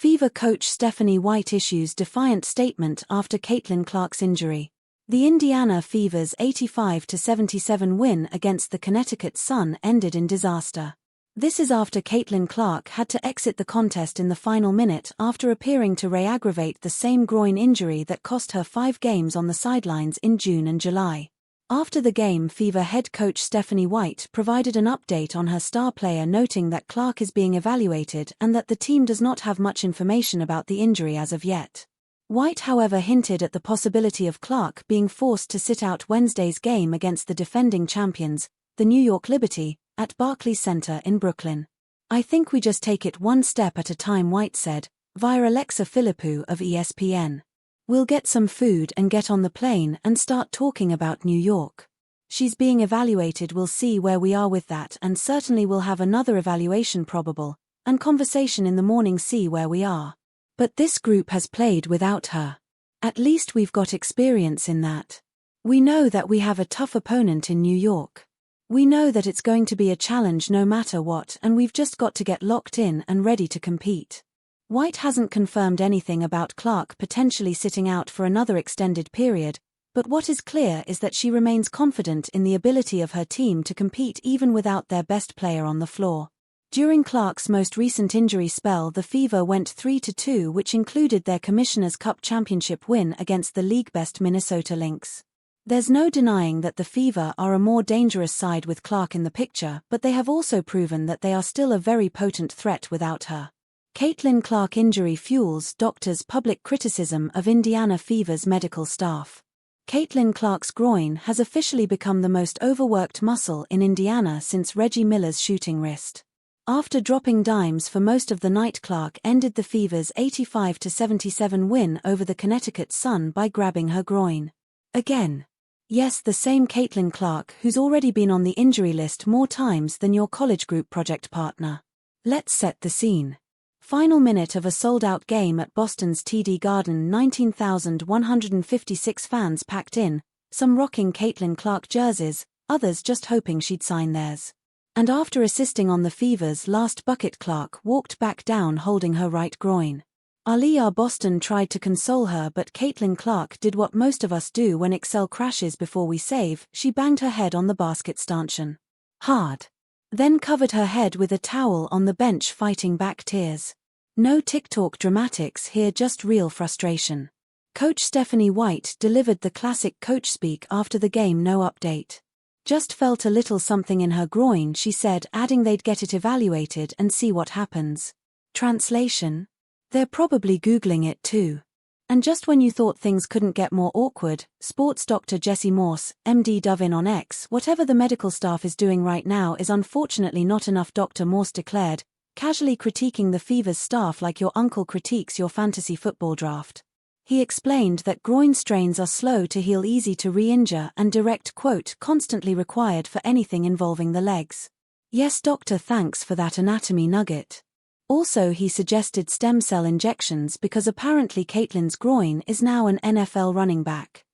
Fever coach Stephanie White issues defiant statement after Caitlin Clark's injury. The Indiana Fever's 85-77 win against the Connecticut Sun ended in disaster. This is after Caitlin Clark had to exit the contest in the final minute after appearing to re-aggravate the same groin injury that cost her 5 games on the sidelines in June and July. After the game, Fever head coach Stephanie White provided an update on her star player, noting that Clark is being evaluated and that the team does not have much information about the injury as of yet. White, however, hinted at the possibility of Clark being forced to sit out Wednesday's game against the defending champions, the New York Liberty, at Barclays Center in Brooklyn. "I think we just take it one step at a time," White said, via Alexa Philippou of ESPN. "We'll get some food and get on the plane and start talking about New York. She's being evaluated, we'll see where we are with that, and certainly we'll have another evaluation probable, and conversation in the morning, see where we are. But this group has played without her. At least we've got experience in that. We know that we have a tough opponent in New York. We know that it's going to be a challenge no matter what, and we've just got to get locked in and ready to compete." White hasn't confirmed anything about Clark potentially sitting out for another extended period, but what is clear is that she remains confident in the ability of her team to compete even without their best player on the floor. During Clark's most recent injury spell, the Fever went 3-2, which included their Commissioner's Cup championship win against the league-best Minnesota Lynx. There's no denying that the Fever are a more dangerous side with Clark in the picture, but they have also proven that they are still a very potent threat without her. Caitlin Clark injury fuels doctors' public criticism of Indiana Fever's medical staff. Caitlin Clark's groin has officially become the most overworked muscle in Indiana since Reggie Miller's shooting wrist. After dropping dimes for most of the night, Clark ended the Fever's 85-77 win over the Connecticut Sun by grabbing her groin. Again. Yes, the same Caitlin Clark who's already been on the injury list more times than your college group project partner. Let's set the scene. Final minute of a sold-out game at Boston's TD Garden, 19,156 fans packed in, some rocking Caitlin Clark jerseys, others just hoping she'd sign theirs. And after assisting on the Fever's last bucket, Clark walked back down holding her right groin. Aliyah Boston tried to console her, but Caitlin Clark did what most of us do when Excel crashes before we save. She banged her head on the basket stanchion hard. Then covered her head with a towel on the bench, fighting back tears. No TikTok dramatics here, just real frustration. Coach Stephanie White delivered the classic coach speak after the game: "No update. Just felt a little something in her groin," she said, adding they'd get it evaluated and see what happens. Translation: they're probably Googling it too. And just when you thought things couldn't get more awkward, sports doctor Jesse Morse, MD, dove in on X. "Whatever the medical staff is doing right now is unfortunately not enough," Dr. Morse declared, casually critiquing the Fever's staff like your uncle critiques your fantasy football draft. He explained that groin strains are slow to heal, easy to re-injure, and direct, quote, "constantly required for anything involving the legs." Yes, doctor, thanks for that anatomy nugget. Also, he suggested stem cell injections because apparently Caitlin's groin is now an NFL running back.